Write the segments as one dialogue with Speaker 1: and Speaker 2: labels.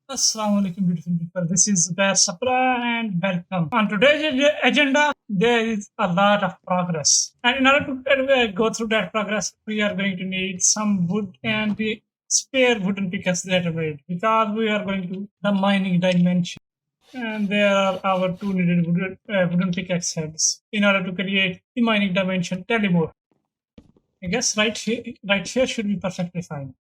Speaker 1: Assalamu alaikum, beautiful people. This is Zubair Sapra and welcome. On today's agenda, there is a lot of progress. And in order to go through that progress, we are going to need some wood and the spare wooden pickaxe that are made because we are going to the mining dimension. And there are our two needed wooden pickaxe heads in order to create the mining dimension. Tell you more. I guess right here should be perfectly fine.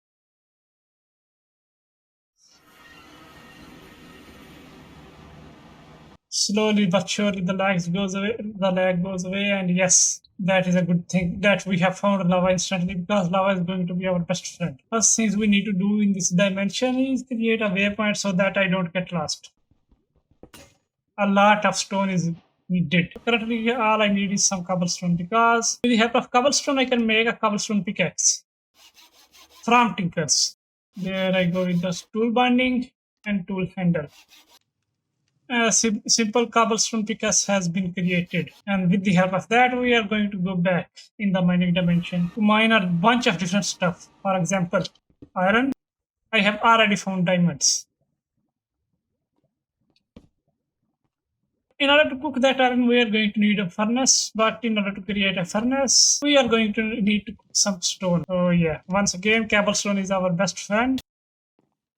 Speaker 1: Slowly but surely the lag goes away, and yes, that is a good thing that we have found lava instantly because lava is going to be our best friend. First things we need to do in this dimension is create a waypoint so that I don't get lost. A lot of stone is needed. Currently all I need is some cobblestone because with the help of cobblestone I can make a cobblestone pickaxe from tinkers. There I go with the tool binding and tool handle. A simple cobblestone pickaxe has been created, and with the help of that, we are going to go back in the mining dimension to mine a bunch of different stuff. For example, iron. I have already found diamonds. In order to cook that iron, we are going to need a furnace. But in order to create a furnace, we are going to need to cook some stone. Oh yeah! Once again, cobblestone is our best friend.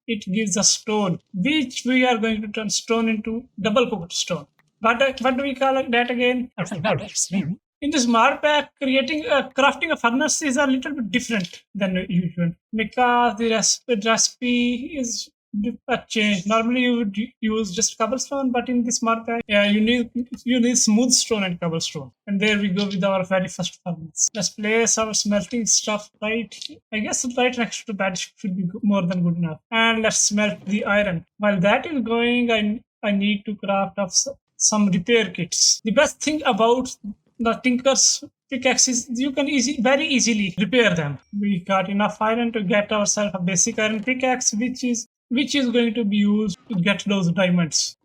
Speaker 1: It gives us stone, which we are going to turn stone into double cooked stone. But what do we call that again? In this mod pack, crafting a furnace is a little bit different than usual because the recipe is a change. Normally, you would use just cobblestone, but in this mod pack, yeah, you need smooth stone and cobblestone. And there we go with our very first furnace. Let's place our smelting stuff right. I guess right next to that should be more than good enough. And let's smelt the iron. While that is going, I need to craft up some repair kits. The best thing about the tinker's pickaxes, you can very easily repair them. We got enough iron to get ourselves a basic iron pickaxe, which is going to be used to get those diamonds.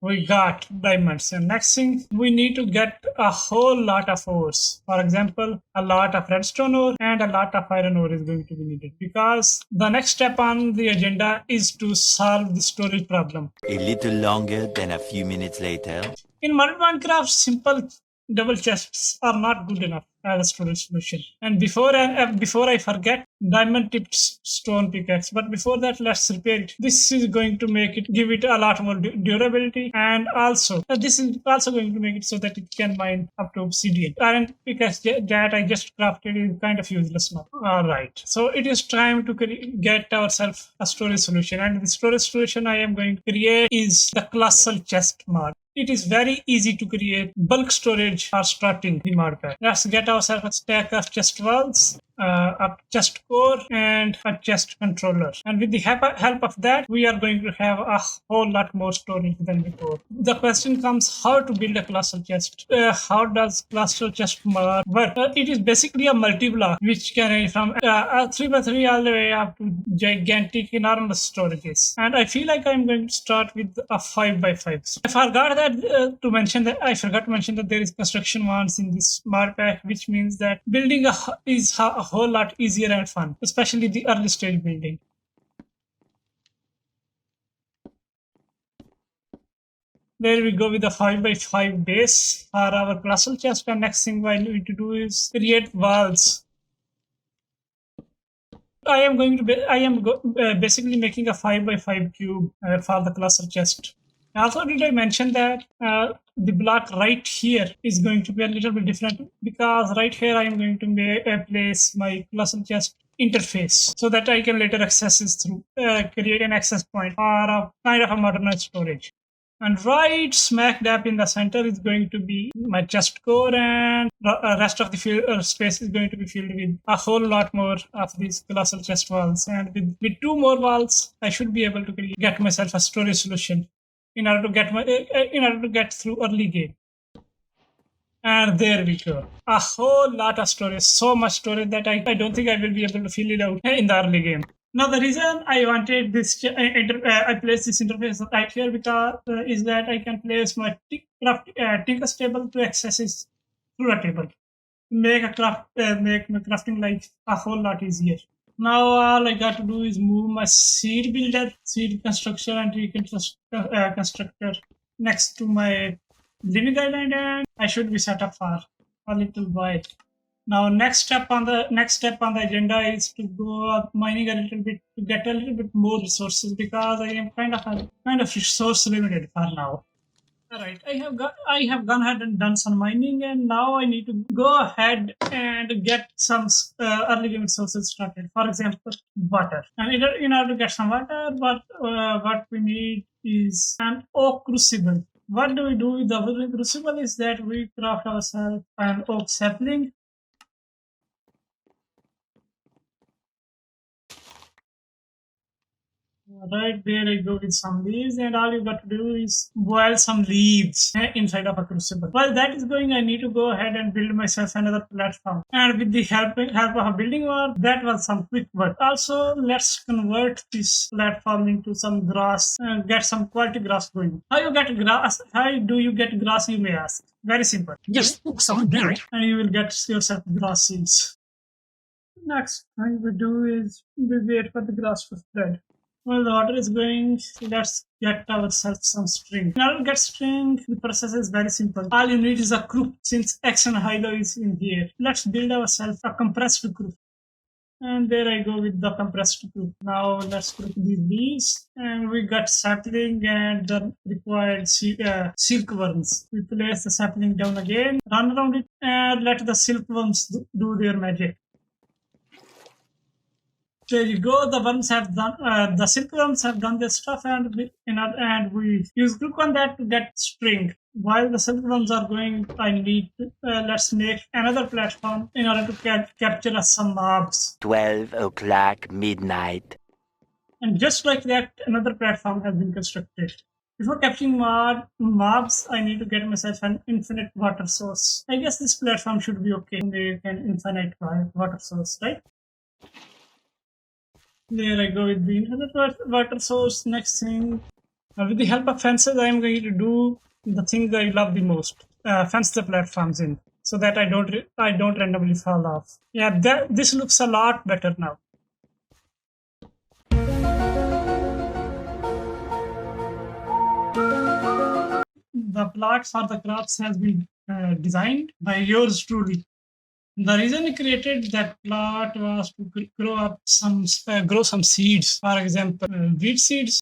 Speaker 1: We got diamonds, and next thing we need to get a whole lot of ores. For example, a lot of redstone ore and a lot of iron ore is going to be needed because the next step on the agenda is to solve the storage problem.
Speaker 2: A little longer than a few minutes later.
Speaker 1: In modern Minecraft, simple double chests are not good enough as a storage solution. And before I forget, diamond tipped stone pickaxe. But before that, let's repair it. This is going to give it a lot more durability, and also this is also going to make it so that it can mine up to obsidian. Iron pickaxe that I just crafted is kind of useless now. All right, so it is time to get ourselves a storage solution, and the storage solution I am going to create is the colossal chest mod. It is very easy to create bulk storage or starting the mod pack. Let's get ourselves a stack of chest walls, a chest core, and a chest controller. And with the help of that, we are going to have a whole lot more storage than before. The question comes how to build a colossal chest. How does colossal chest mod work? It is basically a multi-block which can range from 3x3 all the way up to gigantic enormous storages. And I feel like I'm going to start with a 5x5. I forgot to mention that there is construction wands in this mod pack, which means that building is a whole lot easier and fun, especially the early stage building. There we go with the 5x5 base for our colossal chest, and next thing I need to do is create walls. I am basically making a 5x5 cube for the colossal chest. Also, did I mention that the block right here is going to be a little bit different because right here I am going to place my colossal chest interface so that I can later access this through create an access point or a kind of a modernized storage. And right smack dab in the center is going to be my chest core, and the rest of the space is going to be filled with a whole lot more of these colossal chest walls. And with two more walls, I should be able to get myself a storage solution in order to get through early game. And there we go. A whole lot of storage, so much storage that I don't think I will be able to fill it out in the early game. Now the reason I wanted this, I placed this interface right here because is that I can place my Tinker's table to access it through a table, make my crafting life a whole lot easier. Now all I got to do is move my seed builder, seed constructor, and constructor next to my living island, and I should be set up for a little while. Now next step on the agenda is to go up mining a little bit to get a little bit more resources because I am kind of resource limited for now. All right, I have gone ahead and done some mining, and now I need to go ahead and get some early game sources started. For example, water. And in order to get some water, what we need is an oak crucible. What do we do with the oak crucible is that we craft ourselves an oak sapling. Right there I go with some leaves, and all you got to do is boil some leaves inside of a crucible. While that is going, I need to go ahead and build myself another platform. And with the help of a building work, that was some quick work. Also, let's convert this platform into some grass and get some quality grass going. How you get grass? How do you get grass? You may ask. Very simple.
Speaker 3: Just focus on merit.
Speaker 1: And you will get yourself grass seeds. Next thing we do is we wait for the grass to spread. While the water is going, let's get ourselves some string. In order to get string, the process is very simple. All you need is a crook, since X and hilo is in here. Let's build ourselves a compressed crook. And there I go with the compressed crook. Now let's crook these leaves, and we got sapling and the required silkworms. We place the sapling down again, run around it, and let the silkworms do their magic. There you go. The worms have done. The silkworms have done their stuff, and we use crook on that to get string. While the silkworms are going, I need to let's make another platform in order to capture some mobs.
Speaker 2: 12 o'clock midnight.
Speaker 1: And just like that, another platform has been constructed. Before capturing mobs, I need to get myself an infinite water source. I guess this platform should be okay. Make an infinite water source, right? There I go with the infinite water source. Next thing, with the help of fences, I am going to do the thing I love the most: fence the platforms in, so that I don't randomly fall off. Yeah, this looks a lot better now. The plot for the crops has been designed by yours truly. The reason we created that plot was to grow some seeds. For example, wheat seeds.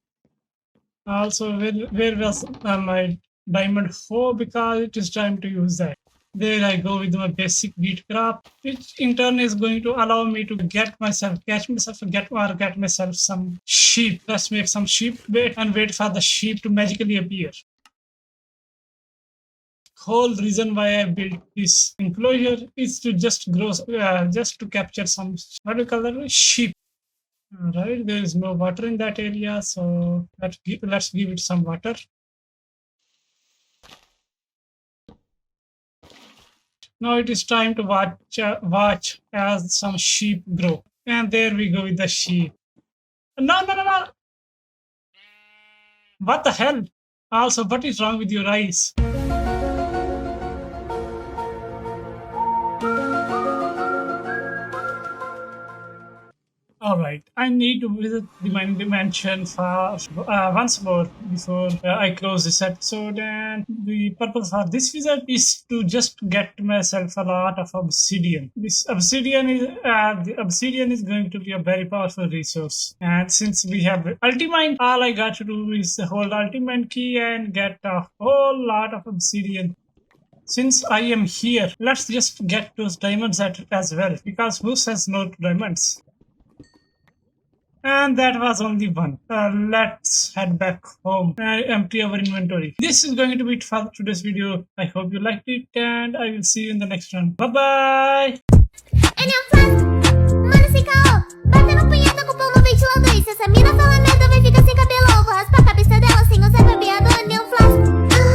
Speaker 1: Also, where was my diamond 4, because it is time to use that. There I go with my basic wheat crop, which in turn is going to allow me to get myself some sheep. Let's make some sheep bait and wait for the sheep to magically appear. Whole reason why I built this enclosure is to just to capture some, what do you call that, sheep. All right, there is no water in that area, so let's give it some water. Now it is time to watch as some sheep grow. And there we go with the sheep. No. What the hell? Also, what is wrong with your eyes? Alright, I need to visit the mining dimension once more before I close this episode, and the purpose for this visit is to just get myself a lot of obsidian. The obsidian is going to be a very powerful resource, and since we have ultimine, all I got to do is hold ultimine key and get a whole lot of obsidian. Since I am here, let's just get those diamonds as well, because who says no to diamonds? And that was only one. Let's head back home and empty our inventory. This is going to be it for today's video. I hope you liked it, and I will see you in the next one. Bye bye.